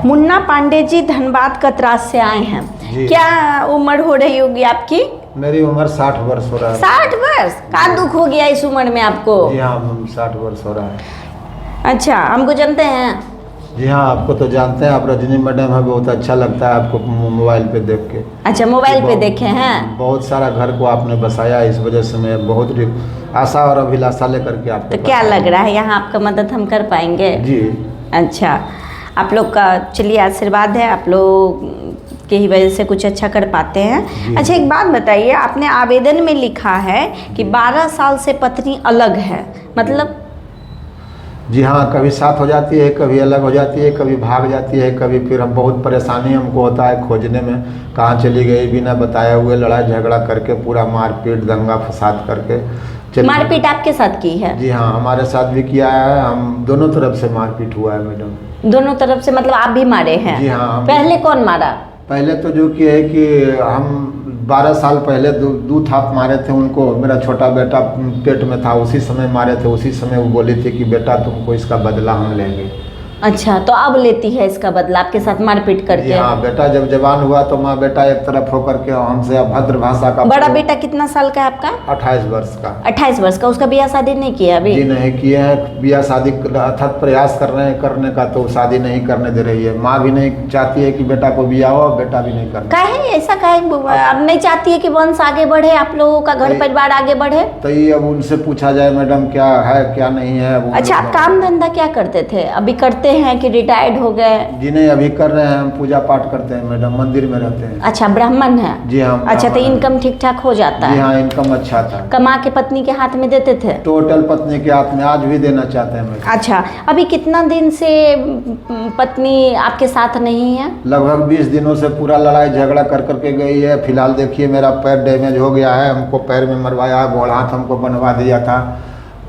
मुन्ना पांडे जी धनबाद कतरास से आए हैं। क्या उम्र हो रही होगी आपकी? मेरी उम्र 60 वर्ष हो रहा है। 60 वर्ष? क्या दुख हो गया इस उम्र में आपको? जी हाँ, 60 वर्ष हो रहा है। अच्छा, हमको जानते हैं? जी हाँ, आपको तो जानते हैं, आप रजनी मैडम है, बहुत अच्छा लगता है आपको मोबाइल पे देख के। अच्छा, मोबाइल पे देखे हैं? बहुत सारा घर को आपने बसाया, इस वजह से मैं बहुत आशा और अभिलाषा लेकर के आपको। तो क्या लग रहा है यहाँ आपका मदद हम कर पाएंगे? जी अच्छा, आप लोग का चलिए आशीर्वाद है, आप लोग की ही वजह से कुछ अच्छा कर पाते हैं। अच्छा, एक बात बताइए, आपने आवेदन में लिखा है कि 12 साल से पत्नी अलग है, मतलब? जी हाँ, कभी साथ हो जाती है, कभी अलग हो जाती है, कभी भाग जाती है, कभी फिर हम बहुत परेशानी हमको होता है खोजने में, कहाँ चली गई बिना बताए हुए, लड़ाई झगड़ा करके पूरा मारपीट दंगा फसाद करके। मारपीट आपके साथ की है? जी हाँ, हमारे साथ भी किया है, हम दोनों तरफ से मारपीट हुआ है मैडम। दोनों तरफ से मतलब आप भी मारे हैं? जी हाँ। पहले कौन मारा? पहले तो जो कि है कि हम 12 साल पहले दो थाप मारे थे उनको, मेरा छोटा बेटा पेट में था, उसी समय मारे थे, उसी समय वो बोली थी कि बेटा तुमको इसका बदला हम लेंगे। अच्छा, तो अब लेती है इसका बदला आपके साथ मारपीट करके? हाँ, बेटा जब जवान हुआ तो माँ बेटा एक तरफ होकर के हमसे अभद्र भाषा का। बड़ा बेटा कितना साल का है आपका? 28 वर्ष का। 28 वर्ष का। उसका ब्याह शादी नहीं किया अभी? जी नहीं किए हैं, ब्याह शादी अथक प्रयास कर रहे हैं करने का, तो शादी नहीं करने दे रही है। माँ भी नहीं चाहती है कि बेटा को ब्याह हो, बेटा भी नहीं करना। काहे ऐसा काहे अब नहीं चाहती है कि वंश आगे बढ़े, आप लोगों का घर परिवार आगे बढ़े? तो ये अब उनसे पूछा जाए मैडम, क्या है क्या नहीं है। अच्छा, आप काम धंधा क्या करते थे? अभी करते हैं कि रिटायर्ड हो गए? जी नहीं, अभी कर रहे हैं, हम पूजा पाठ करते हैं मैडम, मंदिर में रहते हैं। अच्छा, ब्राह्मण है? जी हाँ। अच्छा, तो इनकम ठीक ठाक हो जाता है? जी हाँ, इनकम अच्छा था। कमा के पत्नी के हाथ में देते थे? टोटल पत्नी के हाथ में आज भी देना चाहते हैं मैडम। अच्छा, अभी कितना दिन से पत्नी आपके साथ नहीं है? लगभग 20 दिनों से पूरा लड़ाई झगड़ा कर करके गई है। फिलहाल देखिए मेरा पैर डैमेज हो गया है, हमको पैर में मरवाया, गोड़ हाथ हमको बनवा दिया था,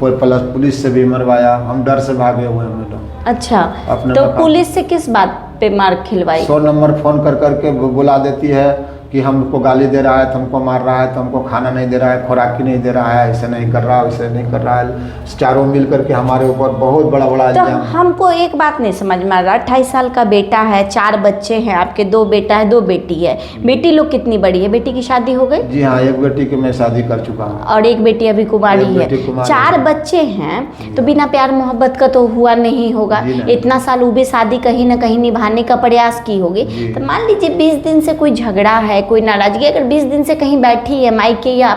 प्लस पुलिस से भी मरवाया, हम डर से भागे हुए हैं मैडम। अच्छा, तो पुलिस से किस बात पे मार खिलवाई? 100 नंबर फोन कर करके बुला देती है कि हमको गाली दे रहा है, तुमको मार रहा है, तुमको खाना नहीं दे रहा है, खुराकी नहीं दे रहा है, ऐसे नहीं कर रहा है, वैसे नहीं कर रहा है। चारों मिल करके हमारे ऊपर बहुत बड़ा बड़ा तो हमको एक बात नहीं समझ में आ रहा, 28 साल का बेटा है, 4 बच्चे हैं आपके, 2 बेटा है 2 बेटी है। बेटी लोग कितनी बड़ी है? बेटी की शादी हो गई? जी हाँ, एक बेटी की मैं शादी कर चुका हूँ और एक बेटी अभी कुमारी है। 4 बच्चे हैं, तो बिना प्यार मोहब्बत का तो हुआ नहीं होगा। इतना साल वो भी शादी कहीं ना कहीं निभाने का प्रयास की होगी। तो मान लीजिए 20 दिन से कोई झगड़ा है, कोई नाराजगी, अगर 20 दिन से कहीं बैठी है मायके या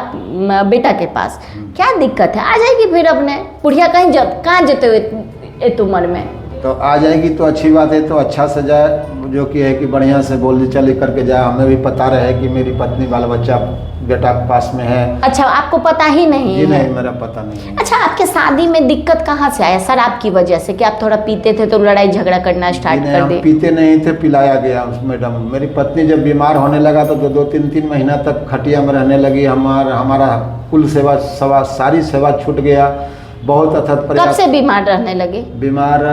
बेटा के पास, क्या दिक्कत है? आ जाएगी फिर अपने बुढ़िया, कहाँ जते हुए उम्र में तो आ जाएगी, तो अच्छी बात है, तो अच्छा से जाए, जो कि है कि बढ़िया से बोली चली करके जाए, हमें भी पता रहे कि मेरी पत्नी बाल बच्चा बेटा के पास में है। अच्छा, आपको पता ही नहीं जी है? नहीं, मेरा पता नहीं है। अच्छा, आपके शादी में दिक्कत कहाँ से आया? सर आपकी वजह से कि आप थोड़ा पीते थे तो लड़ाई झगड़ा करना स्टार्ट कर दिए? पीते नहीं थे, पिलाया गया मैडम। मेरी पत्नी जब बीमार होने लगा तो 2-3 महीना तक खटिया में रहने लगी। हमारा कुल सेवा सारी सेवा छूट गया। बहुत अथक प्रयास। कब से बीमार रहने लगे? बीमार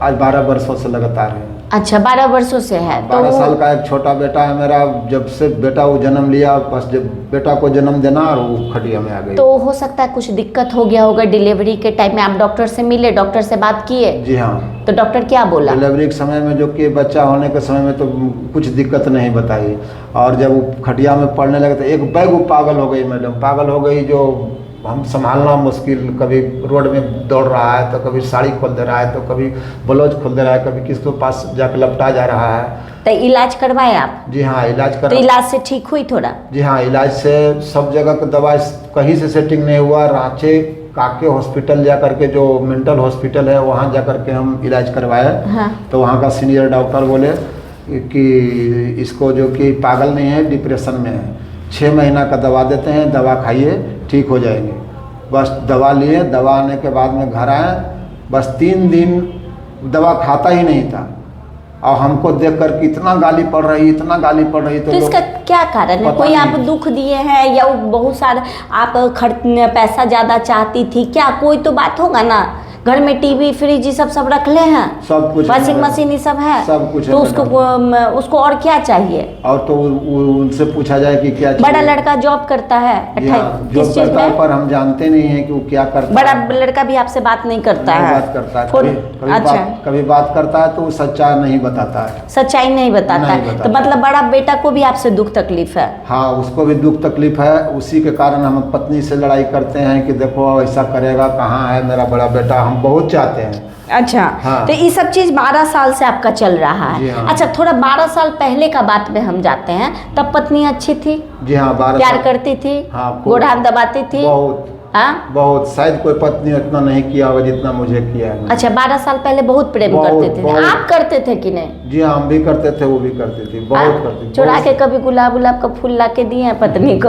आज 12 वर्षों से लगातार है। अच्छा, 12 वर्षों से है। 12 साल का एक छोटा बेटा है मेरा, जब से बेटा वो जन्म लिया, बस जब बेटा को जन्म देना और वो खटिया में आ गई। तो हो सकता है कुछ दिक्कत हो गया होगा डिलीवरी के टाइम में। आप डॉक्टर से मिले, डॉक्टर से बात किए? जी हाँ। तो डॉक्टर क्या बोला? डिलीवरी के समय में, जो कि बच्चा होने के समय में तो कुछ दिक्कत नहीं बताई, और जब वो खटिया में पड़ने लगे तो एक बैग वो पागल हो गई मैडम, पागल हो गई, जो हम संभालना मुश्किल। कभी रोड में दौड़ रहा है तो कभी साड़ी खोल दे रहा है, तो कभी ब्लाउज खोल दे रहा है, कभी किसको पास जाकर लपटा जा रहा है। तो इलाज करवाए आप? जी हाँ, इलाज कर। तो इलाज से ठीक हुई थोड़ा? जी हाँ, इलाज से सब जगह का दवा कहीं से सेटिंग नहीं हुआ। रांची काके हॉस्पिटल जा करके, जो मेंटल हॉस्पिटल है, वहाँ जा करके हम इलाज करवाए। हाँ। तो वहाँ का सीनियर डॉक्टर बोले कि इसको जो कि पागल नहीं है, डिप्रेशन में है, 6 महीना का दवा देते हैं, दवा खाइए ठीक हो जाएंगे। बस दवा लिए, दवा आने के बाद में घर आए, बस 3 दिन दवा खाता ही नहीं था, और हमको देख कर कि इतना गाली पड़ रही, इतना गाली पड़ रही। तो इसका क्या कारण है? कोई आप दुख दिए हैं या बहुत सारा आप पैसा ज़्यादा चाहती थी क्या? कोई तो बात होगा ना घर में टीवी फ्रिज ये सब रख ले हैं, सब कुछ है वॉशिंग मैडम। मशीन ये सब है, सब कुछ है तो मैडम। उसको और क्या चाहिए? और तो उनसे पूछा जाए कि क्या बड़ा चाहिए। लड़का जॉब करता है, जी हाँ, किस जॉब चीज करता है, में? पर हम जानते नहीं है कि वो क्या करता बड़ा है। लड़का भी आपसे बात नहीं करता नहीं है? बात करता है, फोन- अच्छा, कभी बात करता है तो वो सच्चा नहीं बताता है। सच्चाई नहीं बताता नहीं है, बताता। तो मतलब बड़ा बेटा को भी आपसे दुख तकलीफ है? हाँ, उसको भी दुख तकलीफ है। उसी के कारण हम पत्नी से लड़ाई करते हैं कि देखो ऐसा करेगा, कहाँ है मेरा बड़ा बेटा, हम बहुत चाहते हैं। अच्छा। हाँ। तो ये सब चीज 12 साल से आपका चल रहा जी है। हाँ। अच्छा, थोड़ा 12 साल पहले का बात में हम जाते हैं, तब पत्नी अच्छी थी, जी हाँ, 12 प्यार साल। करती थी, हाँ, खूब। गोड़ हाथ दबाती थी? बहुत हाँ। बहुत, शायद कोई पत्नी उतना नहीं किया होगा जितना मुझे किया है। अच्छा, 12 साल पहले बहुत प्रेम बहुत, करते थे, बहुत। आप करते थे कि नहीं? जी हाँ, हम भी करते थे, वो भी करती थी, बहुत करती थी। चुरा बहुत- के कभी गुलाब का फूल ला के दिए हैं पत्नी को?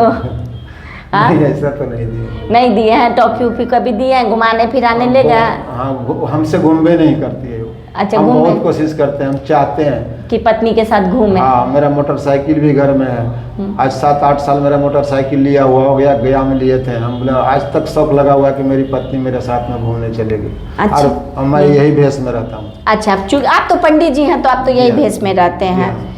हाँ? नहीं, ऐसा तो नहीं दिया। नहीं दिए हैं? टॉफी उफी कभी दिए हैं, घुमाने फिराने ले गए? हाँ, हमसे घूमबे नहीं करती है वो। अच्छा, हम घूमबे- बहुत कोशिश करते हैं, हम चाहते हैं कि पत्नी के साथ घूमे? हाँ, मेरा मोटरसाइकिल भी घर में है। आज 7-8 साल मेरा मोटरसाइकिल लिया हुआ हो गया, गया में लिए थे हम। बोले आज तक शौक लगा हुआ है कि मेरी पत्नी मेरे साथ में घूमने चलेगी। अच्छा। और मैं यही भेष में रहता हूँ। अच्छा, आप तो पंडित जी हैं, तो आप तो यही जी हाँ। भेष में रहते जी हैं। हाँ।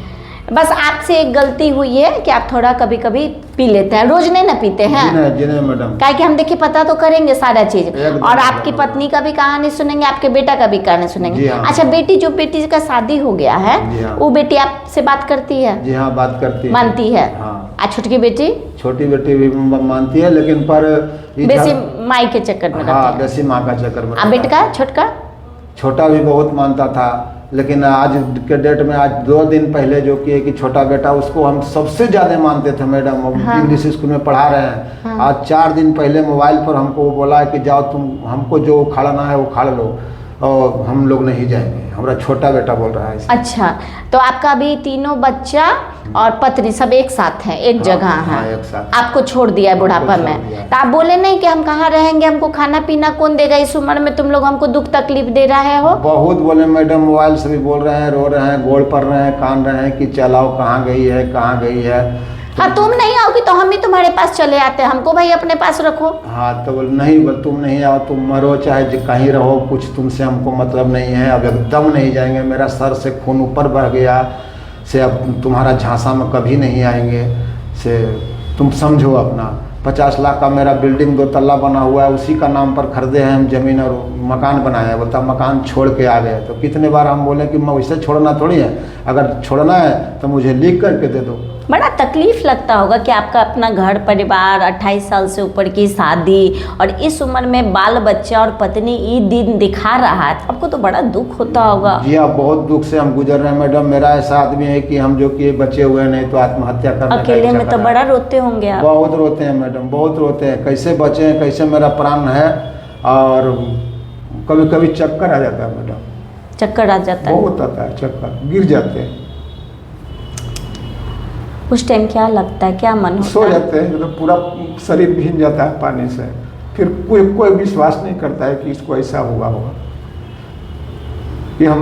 बस आपसे एक गलती हुई है कि आप थोड़ा कभी कभी पी लेते हैं, रोज नहीं ना पीते हैं? जी नहीं मैडम। क्या कि हम देखिए पता तो करेंगे सारा चीज, एकदम और आपकी एकदम। पत्नी का भी कहानी सुनेंगे, आपके बेटा का भी कहानी जी सुनेंगे। हाँ। अच्छा, बेटी का शादी हो गया जी है, हाँ। वो बेटी आपसे बात करती है, जी हाँ, बात करती है। मानती है? हाँ। छोटकी बेटी? छोटी बेटी भी मानती है, लेकिन पर ये बेसी माई के चक्कर में हाँ, रहती है? बेसी माँ का चक्कर में आ रहता बेटका है। छोटका? छोटा भी बहुत मानता था, लेकिन आज के डेट में, आज 2 दिन पहले जो कि छोटा बेटा, उसको हम सबसे ज़्यादा मानते थे मैडम। हाँ। इंग्लिश स्कूल में पढ़ा रहे हैं। हाँ। आज 4 दिन पहले मोबाइल पर हमको वो बोला है कि जाओ तुम, हमको जो उखाड़ना है वो उखाड़ लो, और हम लोग नहीं जाएंगे। हमारा छोटा बेटा बोल रहा है ऐसे। अच्छा, तो आपका अभी तीनों बच्चा और पत्नी सब एक साथ हैं, एक हाँ, जगह हाँ, हैं? एक साथ। आपको छोड़ दिया है बुढ़ापा हमको छोड़ में, दिया। तो आप बोले नहीं कि हम कहाँ रहेंगे, हमको खाना पीना कौन देगा, इस उम्र में तुम लोग हमको दुख तकलीफ दे रहे हो? बहुत बोले मैडम, मोबाइल से भी बोल रहे हैं, रो रहे हैं, गोड़ पड़ रहे हैं, कान रहे हैं कि चलाओ, कहाँ गई है, कहाँ गई है। हाँ, तुम नहीं आओगी तो हम ही तुम्हारे पास चले आते, हमको भाई अपने पास रखो। हाँ, तो बोल नहीं, बोल तुम नहीं आओ, तुम मरो चाहे कहीं रहो, कुछ तुमसे हमको मतलब नहीं है, अब एकदम नहीं जाएंगे। मेरा सर से खून ऊपर बह गया से, अब तुम्हारा झांसा में कभी नहीं आएंगे से, तुम समझो अपना। 50 लाख का मेरा बिल्डिंग 2 तल्ला बना हुआ है, उसी का नाम पर खरीदे हैं हम, ज़मीन और मकान बनाया है। बोलता मकान छोड़ के आ गए। तो कितने बार हम बोले कि मैं वैसे छोड़ना थोड़ी है, अगर छोड़ना है तो मुझे लिख करके दे दो। बड़ा तकलीफ लगता होगा कि आपका अपना घर परिवार, 28 साल से ऊपर की शादी, और इस उम्र में बाल बच्चा और पत्नी ये दिन दिखा रहा है, आपको तो बड़ा दुख होता होगा। जी हाँ, बहुत दुख से हम गुजर रहे हैं मैडम। मेरा ऐसा आदमी है कि हम जो कि बचे हुए नहीं तो आत्महत्या करने का अकेले इच्छा में कर तो रहा है। बड़ा रोते होंगे आप? बहुत रोते हैं मैडम, बहुत रोते हैं, कैसे बचे हैं, कैसे मेरा प्राण है। और कभी कभी चक्कर आ जाता है मैडम, चक्कर आ जाता है? बहुत आता है चक्कर, गिर जाते हैं, उस टाइम क्या लगता है, क्या मन होता सो है? जाते हैं, मतलब पूरा शरीर भीग जाता है पानी से। फिर कोई विश्वास नहीं करता है कि इसको ऐसा हुआ होगा कि हम